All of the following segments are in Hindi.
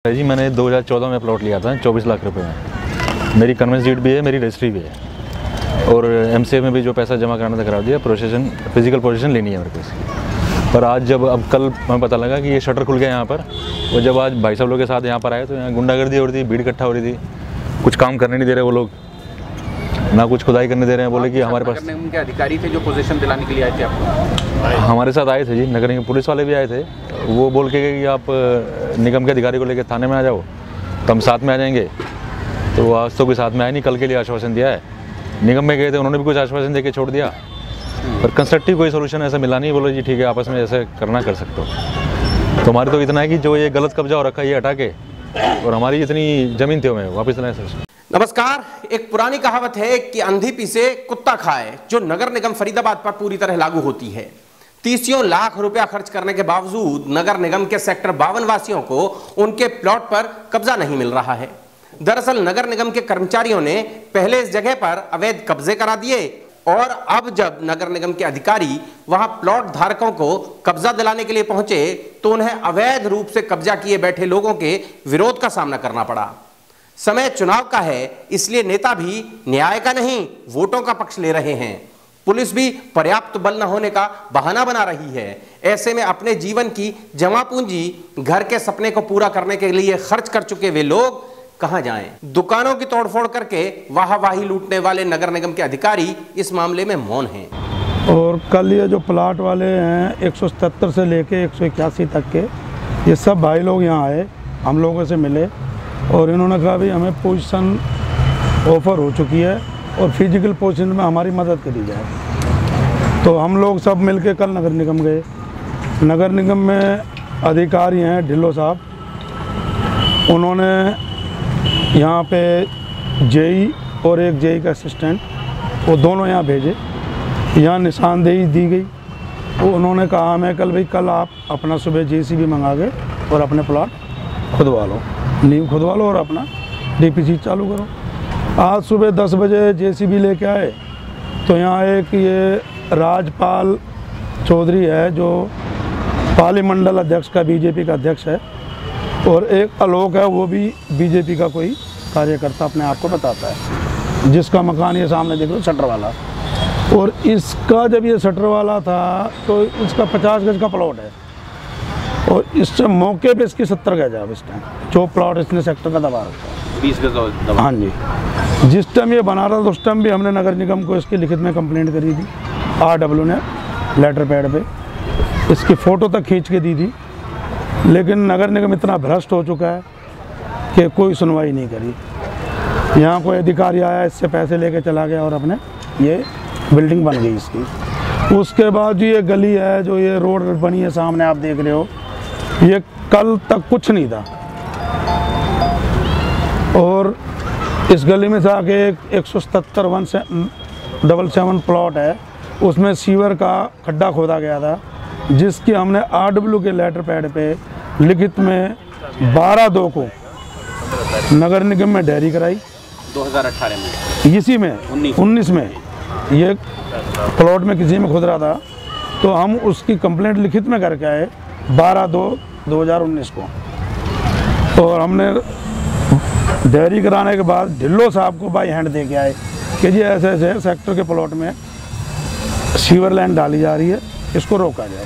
जी मैंने 2014 में प्लॉट लिया था 24 लाख रुपए में। मेरी कन्वेंस डीड भी है, मेरी रजिस्ट्री भी है और एमसीए में भी जो पैसा जमा कराना था करा दिया। पोजीशन फिजिकल पोजीशन लेनी है मेरे को इसकी। पर आज जब अब कल हमें पता लगा कि ये शटर खुल गया यहाँ पर, और जब आज भाई साहब लोग के साथ यहाँ पर आए तो यहाँ गुंडागर्दी हो रही थी, भीड़ इकट्ठा हो रही थी, कुछ काम करने नहीं दे रहे वो लोग, ना कुछ खुदाई करने दे रहे हैं। बोले कि हमारे पास उनके अधिकारी थे जो पोजीशन दिलाने के लिए आए थे आपको? हमारे साथ आए थे जी, नगर निगम पुलिस वाले भी आए थे। वो बोल के कि आप निगम के अधिकारी को लेकर थाने में आ जाओ तो हम साथ में आ जाएंगे। तो आज तो कोई साथ में आया नहीं, कल के लिए आश्वासन दिया है। निगम में गए थे, उन्होंने भी कुछ आश्वासन दे के छोड़ दिया, पर कंस्ट्रक्टिव कोई सोल्यूशन ऐसा मिला नहीं। बोलो जी ठीक है, आपस में ऐसे करना कर सकते हो। तो हमारी तो इतना है कि जो ये गलत कब्जा हो रखा है ये हटा के, और हमारी जितनी ज़मीन थी हमें वापस लाएं सर। नमस्कार। एक पुरानी कहावत है कि अंधी पीसे कुत्ता खाए, जो नगर निगम फरीदाबाद पर पूरी तरह लागू होती है। 30 लाख रुपया खर्च करने के बावजूद नगर निगम के सेक्टर 52 वासियों को उनके प्लॉट पर कब्जा नहीं मिल रहा है। दरअसल नगर निगम के कर्मचारियों ने पहले इस जगह पर अवैध कब्जे करा दिए, और अब जब नगर निगम के अधिकारी वहां प्लॉट धारकों को कब्जा दिलाने के लिए पहुंचे तो उन्हें अवैध रूप से कब्जा किए बैठे लोगों के विरोध का सामना करना पड़ा। समय चुनाव का है, इसलिए नेता भी न्याय का नहीं वोटों का पक्ष ले रहे हैं। पुलिस भी पर्याप्त बल न होने का बहाना बना रही है। ऐसे में अपने जीवन की जमा पूंजी, घर के सपने को पूरा करने के लिए खर्च कर चुके वे लोग कहां जाएं? दुकानों की तोड़फोड़ करके वाहवाही लूटने वाले नगर निगम के अधिकारी इस मामले में मौन हैं। और कल ये जो प्लाट वाले हैं 177 से लेके 181 तक के, ये सब भाई लोग यहाँ आए, हम लोगों से मिले और इन्होंने कहा भी हमें पोजीशन ऑफर हो चुकी है और फिजिकल पोजीशन में हमारी मदद करी जाए। तो हम लोग सब मिलके कल नगर निगम गए। नगर निगम में अधिकारी हैं ढिल्लो साहब, उन्होंने यहाँ पे जेई और एक जेई का असिस्टेंट, वो दोनों यहाँ भेजे। यहाँ निशानदेही दी गई। वो उन्होंने कहा मैं कल आप अपना सुबह जेसीबी मंगा के और अपने प्लॉट खुदवा लो, नींव खुदवा लो और अपना डीपीसी चालू करो। आज सुबह 10 बजे जेसीबी लेके आए तो यहाँ एक ये राजपाल चौधरी है जो पाली मंडल अध्यक्ष का, बीजेपी का अध्यक्ष है, और एक आलोक है, वो भी बीजेपी का कोई कार्यकर्ता अपने आप को बताता है, जिसका मकान ये सामने देख लो शटर वाला। और इसका जब ये शटर वाला था तो इसका 50 गज का प्लॉट है और इस मौके पे इसकी 70 गज है। अब इस टाइम जो प्लॉट इसने सेक्टर का दबा रखा है 20 गज। हाँ जी, जिस टाइम ये बना रहा था उस टाइम भी हमने नगर निगम को इसकी लिखित में कंप्लेंट करी थी। RW ने लेटर पैड पे इसकी फ़ोटो तक खींच के दी थी, लेकिन नगर निगम इतना भ्रष्ट हो चुका है कि कोई सुनवाई नहीं करी। यहाँ कोई अधिकारी आया, इससे पैसे लेके चला गया और अपने ये बिल्डिंग बन गई इसकी। उसके बाद जो ये गली है, जो ये रोड बनी है सामने आप देख रहे हो, ये कल तक कुछ नहीं था। और इस गली में से आके 177 177 प्लॉट है, उसमें सीवर का खड्डा खोदा गया था, जिसकी हमने RW के लेटर पैड पे लिखित में 12/2 को नगर निगम में डायरी कराई 2018 में, इसी में 19 में ये प्लॉट में किसी में खुद रहा था, तो हम उसकी कंप्लेंट लिखित में करके आए 12/2/2019 को। और हमने डायरी कराने के बाद ढिल्लो साहब को बाई हैंड दे के आए कि जी ऐसे ऐसे सेक्टर के प्लॉट में सीवर लाइन डाली जा रही है, इसको रोका जाए।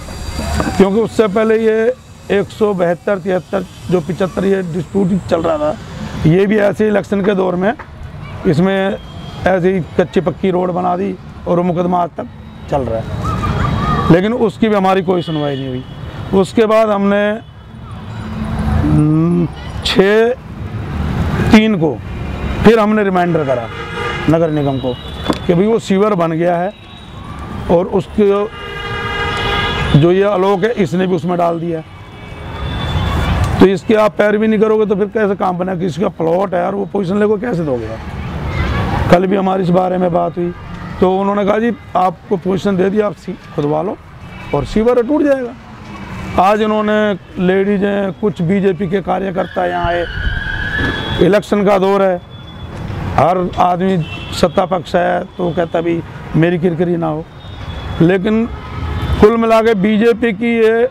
क्योंकि उससे पहले ये 172, 73 जो 75 ये डिस्प्यूट चल रहा था, ये भी ऐसे इलेक्शन के दौर में इसमें ऐसे ही कच्ची पक्की रोड बना दी और वो मुकदमा आज तक चल रहा है, लेकिन उसकी भी हमारी कोई सुनवाई नहीं हुई। उसके बाद हमने 6/3 को फिर हमने रिमाइंडर करा नगर निगम को कि भाई वो सीवर बन गया है और उसके जो ये आलोक है इसने भी उसमें डाल दिया, तो इसकी आप पैरवी नहीं करोगे तो फिर कैसे काम बना? किसी का प्लॉट है और वो पोजीशन लेको कैसे दोगे? कल भी हमारी इस बारे में बात हुई तो उन्होंने कहा जी आपको पोजीशन दे दी, आप खुदवा लो और सीवर टूट जाएगा। आज इन्होंने लेडीज हैं, कुछ बीजेपी के कार्यकर्ता यहाँ आए, इलेक्शन का दौर है, हर आदमी सत्ता पक्ष है तो कहता भी मेरी किरकिरी ना हो, लेकिन कुल मिला के बीजेपी की ये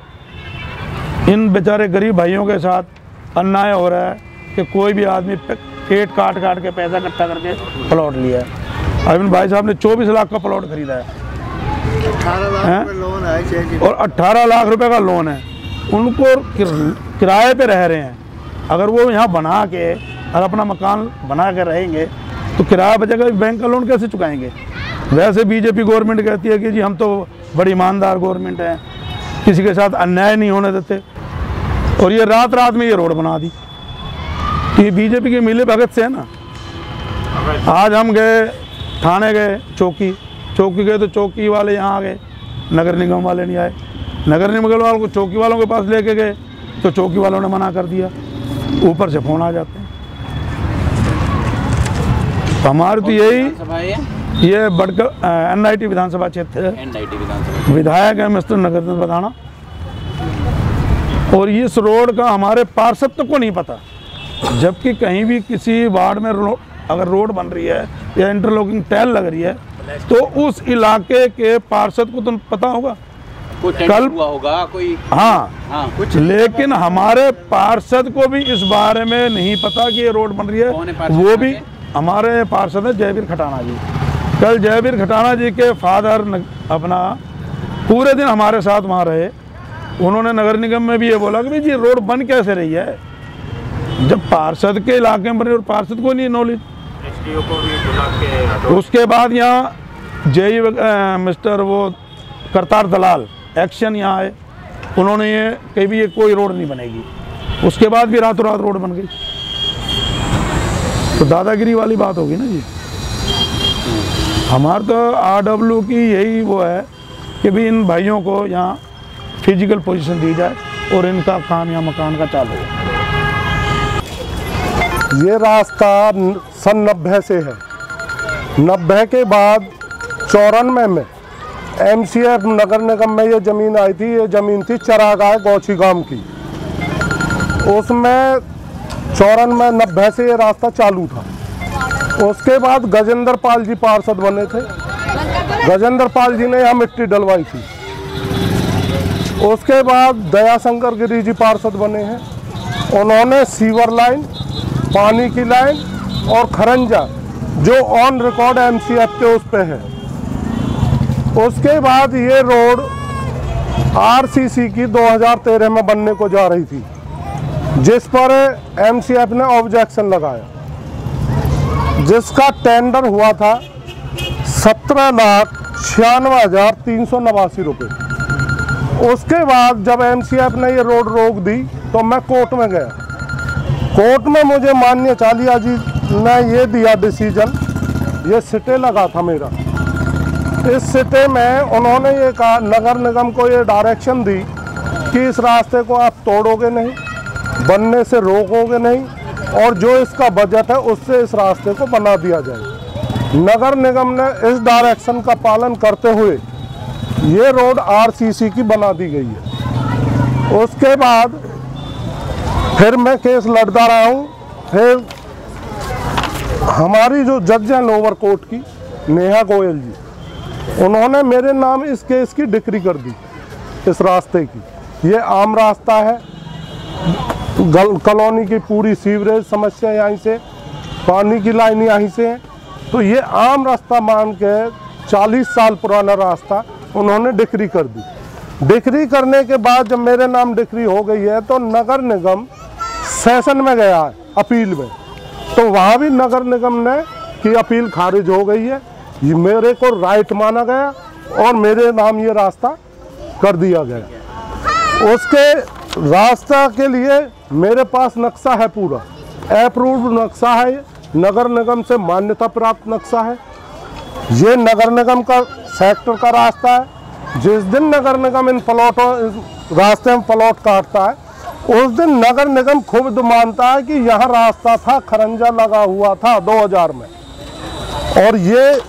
इन बेचारे गरीब भाइयों के साथ अन्याय हो रहा है कि कोई भी आदमी पेट काट के पैसा इकट्ठा करके प्लॉट लिया है। अरविंद भाई साहब ने 24 लाख का प्लॉट खरीदा है, 18 लाख रुपए लोन है और 18 लाख रुपए का लोन है। उनको किराए पे रह रहे हैं। अगर वो यहाँ बना के और अपना मकान बना के रहेंगे तो किराया बचेगा, बैंक का लोन कैसे चुकाएंगे। वैसे बीजेपी गवर्नमेंट कहती है कि जी हम तो बड़ी ईमानदार गवर्नमेंट है, किसी के साथ अन्याय नहीं होने देते, और ये रात रात में ये रोड बना दी। ये बीजेपी के मिले भगत से है ना। आज हम गए थाने, गए चौकी गए तो चौकी वाले यहाँ आ गए, नगर निगम वाले नहीं आए। नगर निगम वालों को चौकी वालों के पास लेके गए तो चौकी वालों ने मना कर दिया, ऊपर से फोन आ जाते हैं। तो हमारे तो यही, ये बड़कर NIT विधानसभा क्षेत्र है, विधायक है मिस्टर नगरनाथ बदाना, और इस रोड का हमारे पार्षद तक को नहीं पता। जबकि कहीं भी किसी वार्ड में अगर रोड बन रही है या इंटरलॉकिंग टाइल लग रही है तो उस इलाके के पार्षद को तो पता होगा, कल हुआ होगा कोई। हाँ कुछ, लेकिन हमारे पार्षद को भी इस बारे में नहीं पता कि ये रोड बन रही है। वो भी हमारे पार्षद है जयवीर खटाना जी। कल जयवीर खटाना जी के फादर अपना पूरे दिन हमारे साथ वहाँ रहे। उन्होंने नगर निगम में भी ये बोला कि भाई जी रोड बन कैसे रही है, जब पार्षद के इलाके में बने और पार्षद को नहीं नॉलेज। उसके बाद यहाँ जेई मिस्टर वो करतार दलाल एक्शन यहाँ आए, उन्होंने ये कहीं भी ये कोई रोड नहीं बनेगी, उसके बाद भी रातों रात रोड बन गई। तो दादागिरी वाली बात होगी ना जी। हमारे तो RW की यही वो है कि भी इन भाइयों को यहाँ फिजिकल पोजीशन दी जाए और इनका काम यहाँ मकान का चालू हो। ये रास्ता सन 90 से है। 90 के बाद 94 में MCF नगर निगम में ये ज़मीन आई थी। ये ज़मीन थी चरागाह गौछी गांव की। उसमें 94 90 से ये रास्ता चालू था। उसके बाद गजेंद्र पाल जी पार्षद बने थे। गजेंद्र पाल जी ने यहाँ मिट्टी डलवाई थी। उसके बाद दयाशंकर गिरी जी पार्षद बने हैं। उन्होंने सीवर लाइन, पानी की लाइन और खरंजा जो ऑन रिकॉर्ड MCF के उस पे है। उसके बाद ये रोड RCC की 2013 में बनने को जा रही थी, जिस पर MCF ने ऑब्जेक्शन लगाया, जिसका टेंडर हुआ था 17,96,389 रुपये। उसके बाद जब MCF ने ये रोड रोक दी तो मैं कोर्ट में गया। कोर्ट में मुझे माननीय चालिया जी ने ये दिया डिसीजन, ये सिटे लगा था मेरा। इस सिटे में उन्होंने ये कहा, नगर निगम को ये डायरेक्शन दी कि इस रास्ते को आप तोड़ोगे नहीं, बनने से रोकोगे नहीं, और जो इसका बजट है उससे इस रास्ते को बना दिया जाए। नगर निगम ने इस डायरेक्शन का पालन करते हुए ये रोड RCC की बना दी गई है। उसके बाद फिर मैं केस लड़ता रहा हूँ। फिर हमारी जो जज हैं लोअर कोर्ट की नेहा गोयल जी, उन्होंने मेरे नाम इस केस की डिक्री कर दी इस रास्ते की। ये आम रास्ता है, कॉलोनी की पूरी सीवरेज समस्या यहीं से, पानी की लाइन यहीं से है, तो ये आम रास्ता मान के 40 साल पुराना रास्ता उन्होंने डिक्री कर दी। डिक्री करने के बाद जब मेरे नाम डिक्री हो गई है तो नगर निगम सेशन में गया है अपील में, तो वहाँ भी नगर निगम ने की अपील खारिज हो गई है। ये मेरे को राइट माना गया और मेरे नाम ये रास्ता कर दिया गया। उसके रास्ता के लिए मेरे पास नक्शा है, पूरा अप्रूव्ड नक्शा है, नगर निगम से मान्यता प्राप्त नक्शा है। ये नगर निगम का सेक्टर का रास्ता है। जिस दिन नगर निगम इन प्लॉटों रास्ते में प्लॉट काटता है उस दिन नगर निगम खुद मानता है कि यहाँ रास्ता था, खरंजा लगा हुआ था 2000 में, और ये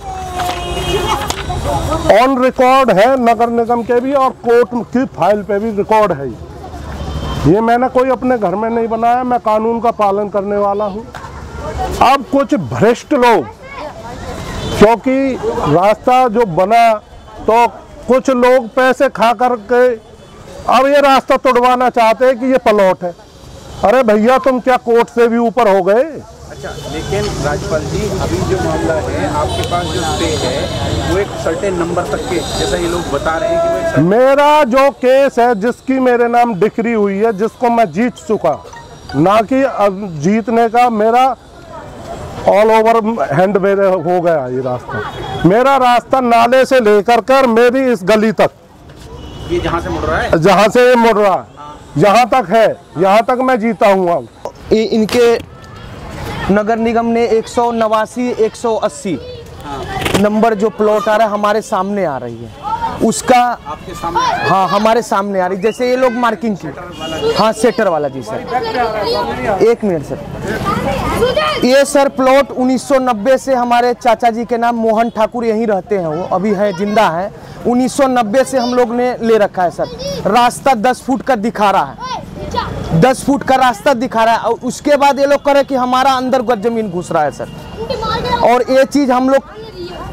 ऑन रिकॉर्ड है नगर निगम के भी और कोर्ट की फाइल पे भी रिकॉर्ड है। ये मैंने कोई अपने घर में नहीं बनाया, मैं कानून का पालन करने वाला हूँ। अब कुछ भ्रष्ट लोग, क्योंकि रास्ता जो बना तो कुछ लोग पैसे खा करके अब ये रास्ता तोड़वाना चाहते हैं कि ये प्लॉट है। अरे भैया तुम क्या कोर्ट से भी ऊपर हो गए? अच्छा, लेकिन राजपाल जी अभी जो मामला है आपके पास जो स्टे है वो एक सर्टेन नंबर तक के, जैसा ये लोग बता रहे हैं कि वो मेरा जो केस है जिसकी मेरे नाम डिक्री हुई है, जिसको मैं जीत चुका, ना कि जीतने का मेरा ऑल ओवर हैंड मेरे हो गया ये रास्ता। मेरा रास्ता नाले से लेकर कर मेरी इस गली तक, ये जहाँ से मुड़ रहा है, जहाँ से ये मुड़ रहा यहाँ तक है, यहाँ तक मैं जीता हुआ। इनके नगर निगम ने 189 180 नंबर जो प्लॉट आ रहा है हमारे सामने आ रही है, उसका आपके सामने, हाँ हमारे सामने आ रही, जैसे ये लोग मार्किंग की, हाँ सेटर वाला जी सर। एक मिनट सर, ये सर प्लॉट 1990 से हमारे चाचा जी के नाम मोहन ठाकुर यहीं रहते हैं, वो अभी है जिंदा है। 1990 से हम लोग ने ले रखा है सर। रास्ता 10 फुट का दिखा रहा है, 10 फुट का रास्ता दिखा रहा है, और उसके बाद ये लोग कह रहे हैं कि हमारा अंदर जमीन घुस रहा है सर। और ये चीज हम लोग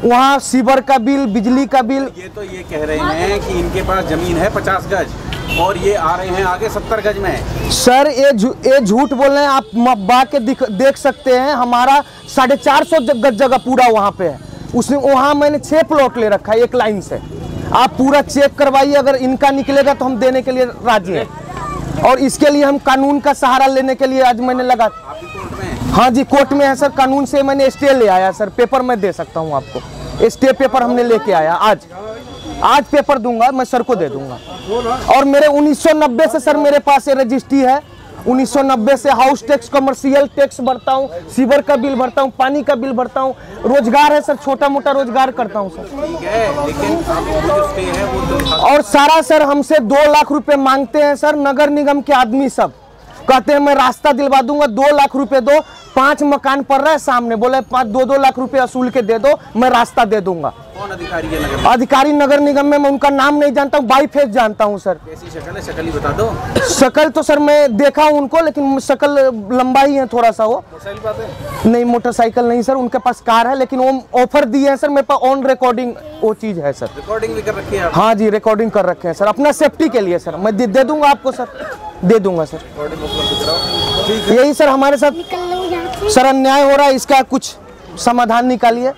वहाँ सीवर का बिल, बिजली का बिल, ये तो ये कह रहे हैं कि इनके पास जमीन है 50 गज और ये आ रहे हैं आगे 70 गज में। सर ये झूठ बोल रहे हैं। आप मब्बा के देख सकते हैं, हमारा 450 गज जगह पूरा वहाँ पे है। उसमें वहाँ मैंने 6 प्लॉट ले रखा है एक लाइन से। आप पूरा चेक करवाइए, अगर इनका निकलेगा तो हम देने के लिए राजी हैं, और इसके लिए हम कानून का सहारा लेने के लिए आज मैंने लगा। हाँ जी कोर्ट में है सर, कानून से मैंने स्टे ले आया सर। पेपर मैं दे सकता हूँ आपको, स्टे पेपर हमने लेके आया आज पेपर दूंगा मैं सर को दे दूंगा। और मेरे 1990 से सर मेरे पास ये रजिस्ट्री है। 1990 से हाउस टैक्स, कमर्शियल टैक्स भरता हूँ, सीवर का बिल भरता हूँ, पानी का बिल भरता हूँ। रोजगार है सर, छोटा मोटा रोजगार करता हूँ सर। ठीक है, लेकिन वो जो स्टे है वो तो और सारा सर हमसे 2 लाख रुपए मांगते हैं सर। नगर निगम के आदमी सब कहते हैं मैं रास्ता दिलवा दूंगा, 2 लाख रुपए दो। 5 मकान पड़ रहा है सामने, बोले 2-2 लाख रुपए वसूल के दे दो, मैं रास्ता दे दूंगा। कौन अधिकारी है नगर? अधिकारी नगर निगम में मैं उनका नाम नहीं जानता हूँ, बाई फेस जानता हूँ सर। कैसी शक्ल है, शक्ल ही बता दो। शक्ल तो सर मैं देखा हूँ उनको, लेकिन शक्ल लंबा ही है थोड़ा सा। वो मोटरसाइकिल बात है? नहीं मोटरसाइकिल नहीं सर, उनके पास कार है, लेकिन वो ऑफर दिए हैं सर मेरे पास ऑन रिकॉर्डिंग वो चीज है सर। रिकॉर्डिंग भी कर रखी है? हाँ जी रिकॉर्डिंग कर रखे हैं सर, अपना सेफ्टी के लिए सर। मैं दे दूंगा आपको सर, दे दूंगा सर। यही सर हमारे साथ सर अन्याय हो रहा है, इसका कुछ समाधान निकालिए।